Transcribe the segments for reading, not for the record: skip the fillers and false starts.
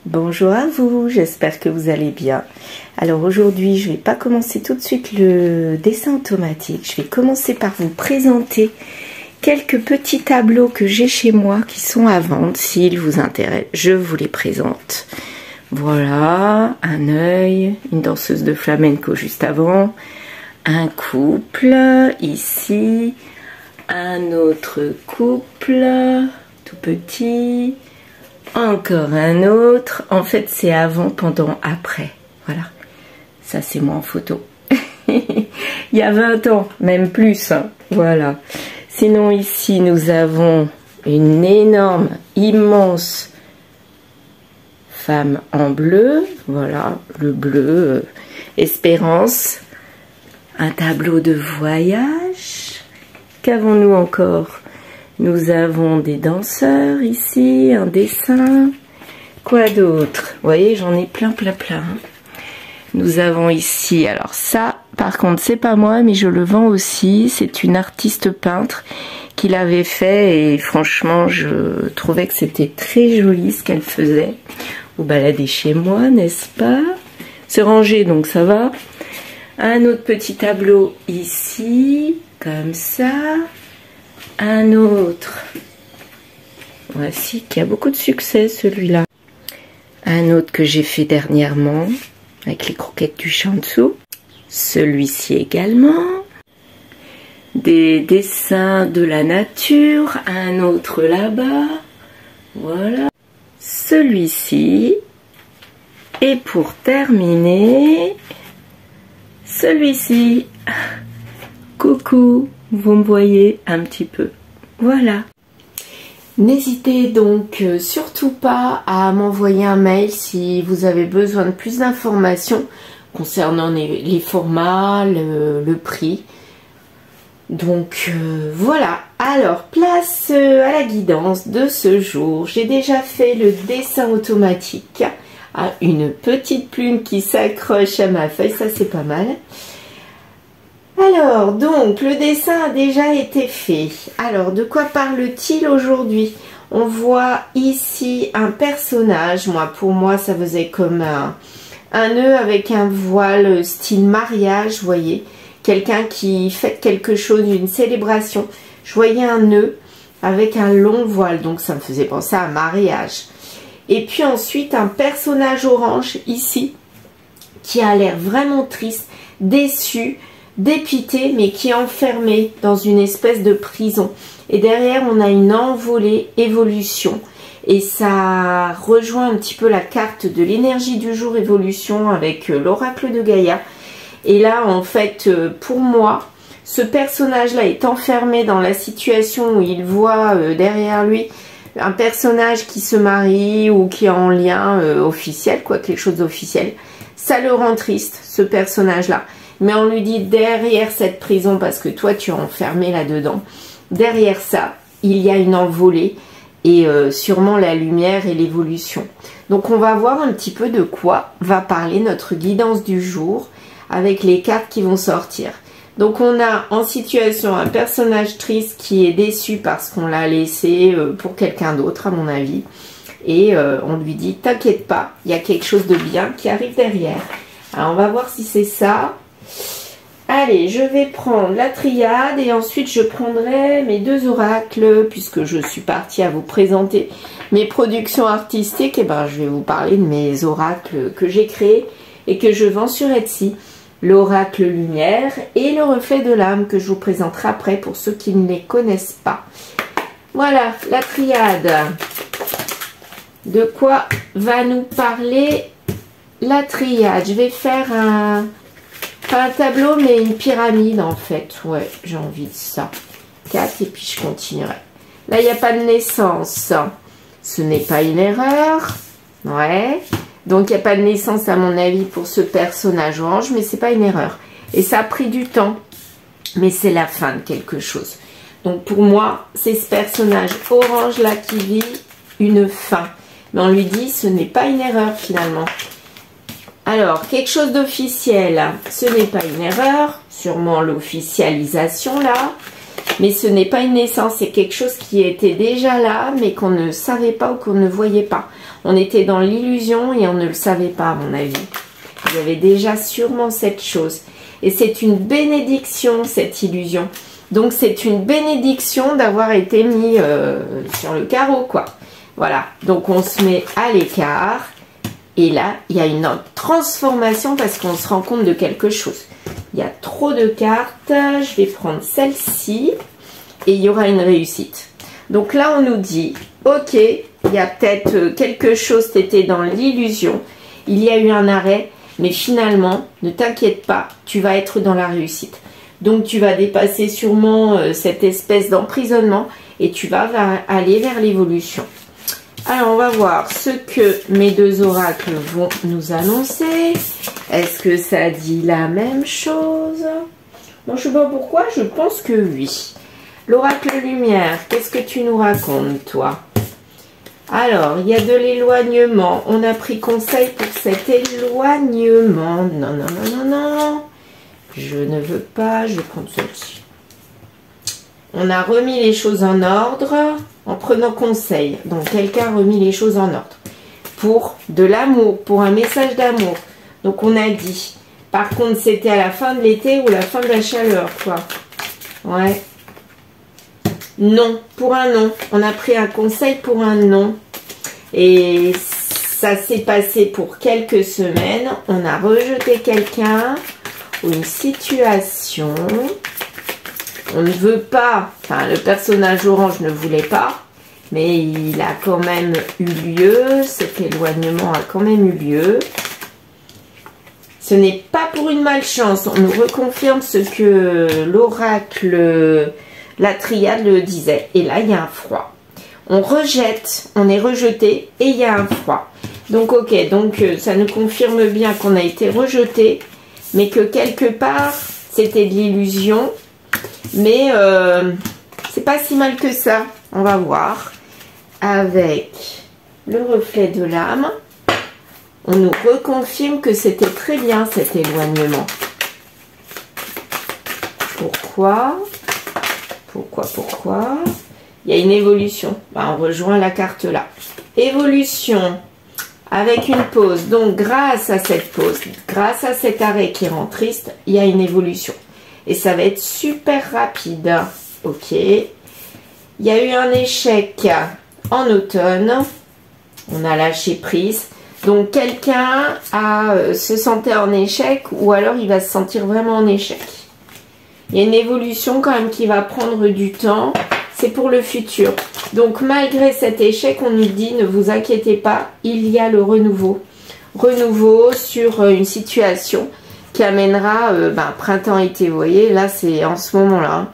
Bonjour à vous, j'espère que vous allez bien. Alors aujourd'hui, je ne vais pas commencer tout de suite le dessin automatique. Je vais commencer par vous présenter quelques petits tableaux que j'ai chez moi qui sont à vendre. S'ils vous intéressent, je vous les présente. Voilà, un œil, une danseuse de flamenco juste avant, un couple ici, un autre couple tout petit, encore un autre. En fait, c'est avant, pendant, après. Voilà, ça c'est moi en photo. Il y a 20 ans, même plus, hein. Voilà. Sinon ici, nous avons une énorme, immense femme en bleu. Voilà, le bleu, Espérance. Un tableau de voyage. Qu'avons-nous encore? Nous avons des danseurs ici, un dessin. Quoi d'autre? Vous voyez, j'en ai plein. Nous avons ici, alors ça, par contre, c'est pas moi, mais je le vends aussi. C'est une artiste peintre qui l'avait fait et franchement, je trouvais que c'était très joli ce qu'elle faisait. Vous baladez chez moi, n'est-ce pas? C'est rangé, donc ça va. Un autre petit tableau ici, comme ça. Un autre. Voici qui a beaucoup de succès, celui-là. Un autre que j'ai fait dernièrement, avec les croquettes du chat en dessous. Celui-ci également. Des dessins de la nature. Un autre là-bas. Voilà. Celui-ci. Et pour terminer, celui-ci. Coucou, vous me voyez un petit peu. Voilà. N'hésitez donc surtout pas à m'envoyer un mail si vous avez besoin de plus d'informations concernant les formats, le prix. Donc voilà. Alors, place à la guidance de ce jour. J'ai déjà fait le dessin automatique. Une petite plume qui s'accroche à ma feuille, ça c'est pas mal. Alors, donc, le dessin a déjà été fait. Alors, de quoi parle-t-il aujourd'hui? On voit ici un personnage. Pour moi, ça faisait comme un nœud avec un voile style mariage, vous voyez. Quelqu'un qui fête quelque chose, une célébration. Je voyais un nœud avec un long voile, donc ça me faisait penser à un mariage. Et puis ensuite, un personnage orange ici, qui a l'air vraiment triste, déçu, dépité, mais qui est enfermé dans une espèce de prison. Et derrière, on a une envolée évolution. Et ça rejoint un petit peu la carte de l'énergie du jour évolution avec l'oracle de Gaïa. Et là, en fait, pour moi, ce personnage-là est enfermé dans la situation où il voit derrière lui un personnage qui se marie ou qui est en lien officiel, quoi, quelque chose d'officiel. Ça le rend triste, ce personnage-là. Mais on lui dit derrière cette prison, parce que toi tu es enfermé là-dedans, derrière ça, il y a une envolée et sûrement la lumière et l'évolution. Donc on va voir un petit peu de quoi va parler notre guidance du jour avec les cartes qui vont sortir. Donc on a en situation un personnage triste qui est déçu parce qu'on l'a laissé pour quelqu'un d'autre à mon avis. Et on lui dit t'inquiète pas, il y a quelque chose de bien qui arrive derrière. Alors on va voir si c'est ça. Allez, je vais prendre la triade et ensuite je prendrai mes deux oracles puisque je suis partie à vous présenter mes productions artistiques. Et ben, je vais vous parler de mes oracles que j'ai créés et que je vends sur Etsy. L'oracle lumière et le reflet de l'âme que je vous présenterai après pour ceux qui ne les connaissent pas. Voilà, la triade. De quoi va nous parler la triade? Je vais faire pas un tableau mais une pyramide en fait. Ouais, j'ai envie de ça. 4 et puis je continuerai. Là, il n'y a pas de naissance. Ce n'est pas une erreur. Ouais. Donc, il n'y a pas de naissance à mon avis pour ce personnage orange, mais c'est pas une erreur. Et ça a pris du temps, mais c'est la fin de quelque chose. Donc, pour moi, c'est ce personnage orange là qui vit une fin. Mais on lui dit, ce n'est pas une erreur finalement. Alors, quelque chose d'officiel, ce n'est pas une erreur. Sûrement l'officialisation là. Mais ce n'est pas une naissance, c'est quelque chose qui était déjà là, mais qu'on ne savait pas ou qu'on ne voyait pas. On était dans l'illusion et on ne le savait pas, à mon avis. Il y avait déjà sûrement cette chose. Et c'est une bénédiction, cette illusion. Donc, c'est une bénédiction d'avoir été mis sur le carreau, quoi. Voilà. Donc, on se met à l'écart. Et là, il y a une transformation parce qu'on se rend compte de quelque chose. Il y a trop de cartes. Je vais prendre celle-ci. Et il y aura une réussite. Donc là, on nous dit, ok, il y a peut-être quelque chose, tu étais dans l'illusion. Il y a eu un arrêt. Mais finalement, ne t'inquiète pas, tu vas être dans la réussite. Donc, tu vas dépasser sûrement cette espèce d'emprisonnement et tu vas aller vers l'évolution. Alors, on va voir ce que mes deux oracles vont nous annoncer. Est-ce que ça dit la même chose? Bon, je ne sais pas pourquoi, je pense que oui. L'oracle lumière, qu'est-ce que tu nous racontes, toi? Alors, il y a de l'éloignement. On a pris conseil pour cet éloignement. Non, non, non, non, non. Je ne veux pas. Je vais prendre celle-ci. On a remis les choses en ordre en prenant conseil. Donc, quelqu'un a remis les choses en ordre. Pour de l'amour, pour un message d'amour. Donc, on a dit. Par contre, c'était à la fin de l'été ou la fin de la chaleur, quoi. Ouais. Non, pour un non. On a pris un conseil pour un non. Et ça s'est passé pour quelques semaines. On a rejeté quelqu'un ou une situation. On ne veut pas, enfin le personnage orange ne voulait pas, mais il a quand même eu lieu. Cet éloignement a quand même eu lieu. Ce n'est pas pour une malchance. On nous reconfirme ce que l'oracle... La triade le disait. Et là, il y a un froid. On rejette, on est rejeté et il y a un froid. Donc, ok. Donc, ça nous confirme bien qu'on a été rejeté. Mais que quelque part, c'était de l'illusion. Mais, c'est pas si mal que ça. On va voir. Avec le reflet de l'âme. On nous reconfirme que c'était très bien cet éloignement. Pourquoi ? Pourquoi? Il y a une évolution. Ben, on rejoint la carte là. Évolution avec une pause. Donc, grâce à cette pause, grâce à cet arrêt qui rend triste, il y a une évolution. Et ça va être super rapide. Ok. Il y a eu un échec en automne. On a lâché prise. Donc, quelqu'un se sentait en échec ou alors il va se sentir vraiment en échec. Il y a une évolution quand même qui va prendre du temps. C'est pour le futur. Donc, malgré cet échec, on nous dit, ne vous inquiétez pas, il y a le renouveau. Renouveau sur une situation qui amènera printemps-été. Vous voyez, là, c'est en ce moment-là. Hein.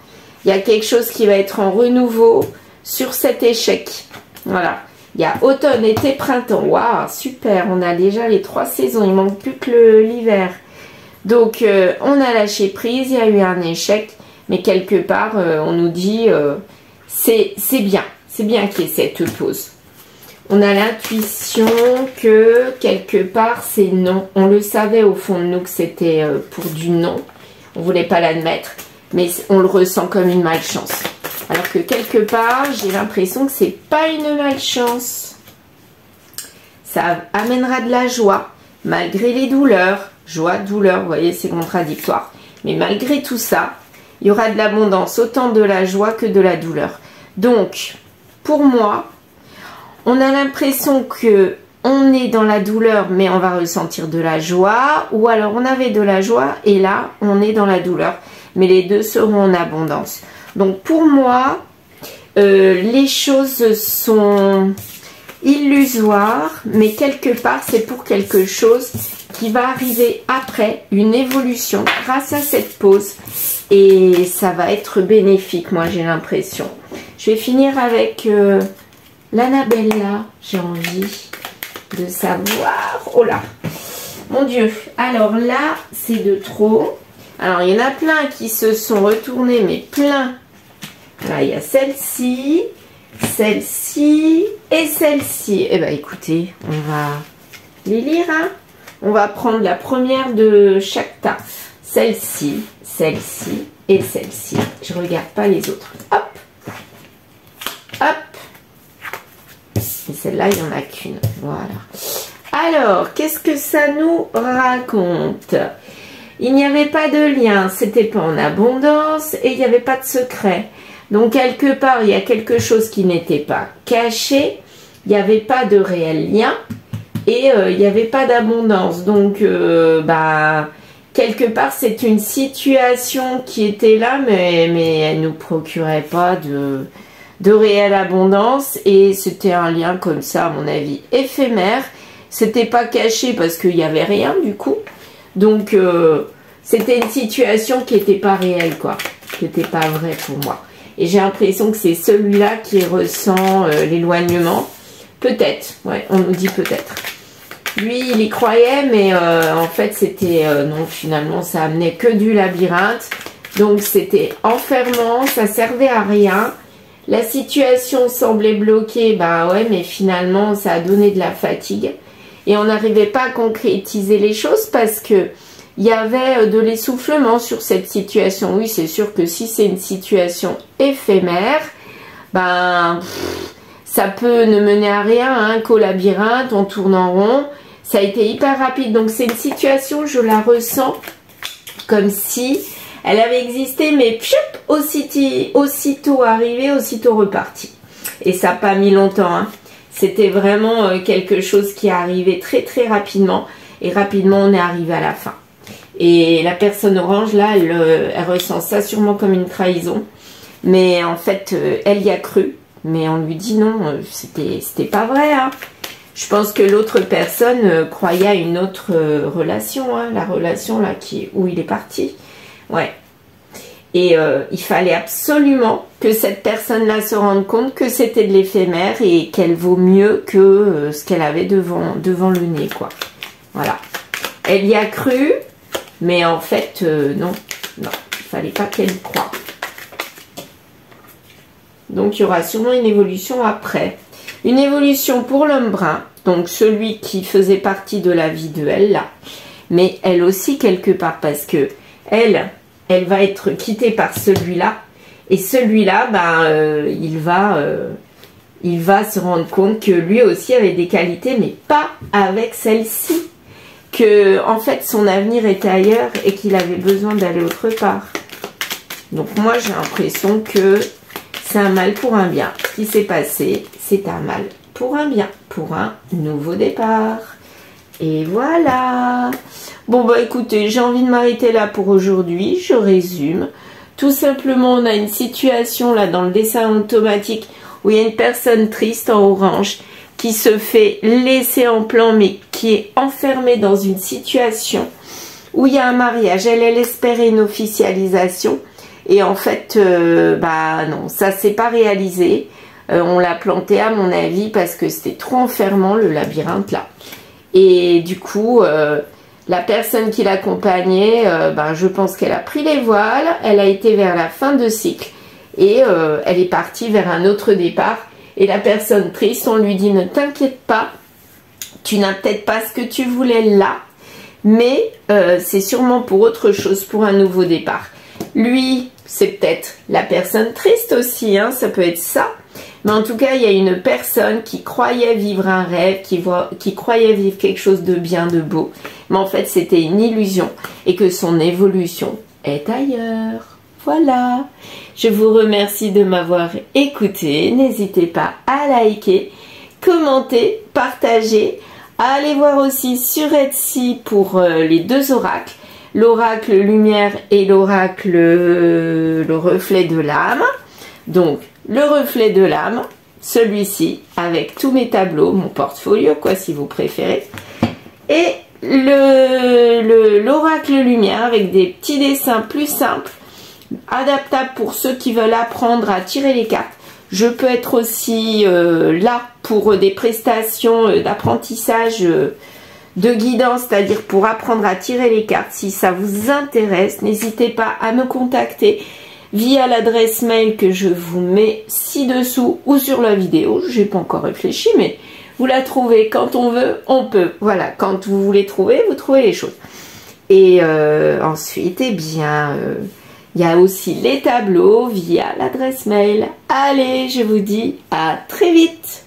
Il y a quelque chose qui va être en renouveau sur cet échec. Voilà. Il y a automne, été, printemps. Waouh, super. On a déjà les 3 saisons. Il ne manque plus que l'hiver. Donc, on a lâché prise, il y a eu un échec, mais quelque part, on nous dit, c'est bien qu'il y ait cette pause. On a l'intuition que, quelque part, c'est non. On le savait au fond de nous que c'était pour du non. On ne voulait pas l'admettre, mais on le ressent comme une malchance. Alors que, quelque part, j'ai l'impression que c'est pas une malchance. Ça amènera de la joie, malgré les douleurs. Joie, douleur, vous voyez, c'est contradictoire. Mais malgré tout ça, il y aura de l'abondance, autant de la joie que de la douleur. Donc, pour moi, on a l'impression que on est dans la douleur, mais on va ressentir de la joie. Ou alors, on avait de la joie et là, on est dans la douleur. Mais les deux seront en abondance. Donc, pour moi, les choses sont illusoires, mais quelque part, c'est pour quelque chose qui va arriver après, une évolution grâce à cette pause. Et ça va être bénéfique, moi, j'ai l'impression. Je vais finir avec l'Annabella. J'ai envie de savoir. Oh là, mon Dieu. Alors là, c'est de trop. Alors, il y en a plein qui se sont retournés, mais plein. Là, il y a celle-ci, celle-ci et celle-ci. Eh bien, écoutez, on va les lire, hein. On va prendre la première de chaque tas. Celle-ci, celle-ci et celle-ci. Je ne regarde pas les autres. Hop. Hop. Et celle-là, il n'y en a qu'une. Voilà. Alors, qu'est-ce que ça nous raconte? Il n'y avait pas de lien, c'était pas en abondance et il n'y avait pas de secret. Donc, quelque part, il y a quelque chose qui n'était pas caché. Il n'y avait pas de réel lien et il n'y avait pas d'abondance. Donc, quelque part, c'est une situation qui était là, mais elle ne nous procurait pas de réelle abondance. Et c'était un lien comme ça, à mon avis, éphémère. C'était pas caché parce qu'il n'y avait rien du coup. Donc, c'était une situation qui n'était pas réelle, quoi. Qui n'était pas vraie pour moi. Et j'ai l'impression que c'est celui-là qui ressent l'éloignement. Peut-être, ouais, on nous dit peut-être. Lui, il y croyait, mais en fait, c'était... non, finalement, ça amenait que du labyrinthe. Donc, c'était enfermant, ça servait à rien. La situation semblait bloquée, bah ouais, mais finalement, ça a donné de la fatigue. Et on n'arrivait pas à concrétiser les choses parce que il y avait de l'essoufflement sur cette situation. Oui, c'est sûr que si c'est une situation éphémère, ben, ça peut ne mener à rien, hein, qu'au labyrinthe, on tourne en rond. Ça a été hyper rapide. Donc, c'est une situation, je la ressens comme si elle avait existé, mais aussitôt arrivée, aussitôt repartie. Et ça n'a pas mis longtemps, hein. C'était vraiment quelque chose qui est arrivé très très rapidement. Et rapidement, on est arrivé à la fin. Et la personne orange, là, elle ressent ça sûrement comme une trahison. Mais en fait, elle y a cru. Mais on lui dit non, c'était pas vrai, hein. Je pense que l'autre personne croyait à une autre relation, hein, la relation là où il est parti. Ouais. Et il fallait absolument que cette personne-là se rende compte que c'était de l'éphémère et qu'elle vaut mieux que ce qu'elle avait devant le nez, quoi. Voilà. Elle y a cru, mais en fait, non, il fallait pas qu'elle y croie. Donc, il y aura sûrement une évolution après. Une évolution pour l'homme brun, donc celui qui faisait partie de la vie de elle, là. Mais elle aussi, quelque part, parce que elle va être quittée par celui-là. Et celui-là, ben, il va se rendre compte que lui aussi avait des qualités, mais pas avec celle-ci. Que, en fait, son avenir était ailleurs et qu'il avait besoin d'aller autre part. Donc, moi, j'ai l'impression que c'est un mal pour un bien. Ce qui s'est passé, c'est un mal pour un bien, pour un nouveau départ. Et voilà. Bon, bah écoutez, j'ai envie de m'arrêter là pour aujourd'hui. Je résume. Tout simplement, on a une situation là dans le dessin automatique où il y a une personne triste en orange qui se fait laisser en plan, mais qui est enfermée dans une situation où il y a un mariage. Elle espérait une officialisation. Et en fait, bah non, ça s'est pas réalisé. On l'a planté à mon avis parce que c'était trop enfermant le labyrinthe là. Et du coup, la personne qui l'accompagnait, ben, je pense qu'elle a pris les voiles, elle a été vers la fin de cycle et elle est partie vers un autre départ. Et la personne triste, on lui dit ne t'inquiète pas, tu n'as peut-être pas ce que tu voulais là, mais c'est sûrement pour autre chose, pour un nouveau départ. Lui, c'est peut-être la personne triste aussi, hein, ça peut être ça. Mais en tout cas, il y a une personne qui croyait vivre un rêve, qui croyait vivre quelque chose de bien, de beau. Mais en fait, c'était une illusion et que son évolution est ailleurs. Voilà. Je vous remercie de m'avoir écouté. N'hésitez pas à liker, commenter, partager. Allez voir aussi sur Etsy pour les deux oracles. L'oracle lumière et l'oracle le reflet de l'âme. Donc, le reflet de l'âme, celui-ci, avec tous mes tableaux, mon portfolio, quoi, si vous préférez. Et l'oracle lumière, avec des petits dessins plus simples, adaptables pour ceux qui veulent apprendre à tirer les cartes. Je peux être aussi là pour des prestations d'apprentissage, de guidance, c'est-à-dire pour apprendre à tirer les cartes. Si ça vous intéresse, n'hésitez pas à me contacter via l'adresse mail que je vous mets ci-dessous ou sur la vidéo. Je n'ai pas encore réfléchi, mais vous la trouvez quand on veut, on peut. Voilà, quand vous voulez trouver, vous trouvez les choses. Et ensuite, eh bien, il y a aussi les tableaux via l'adresse mail. Allez, je vous dis à très vite.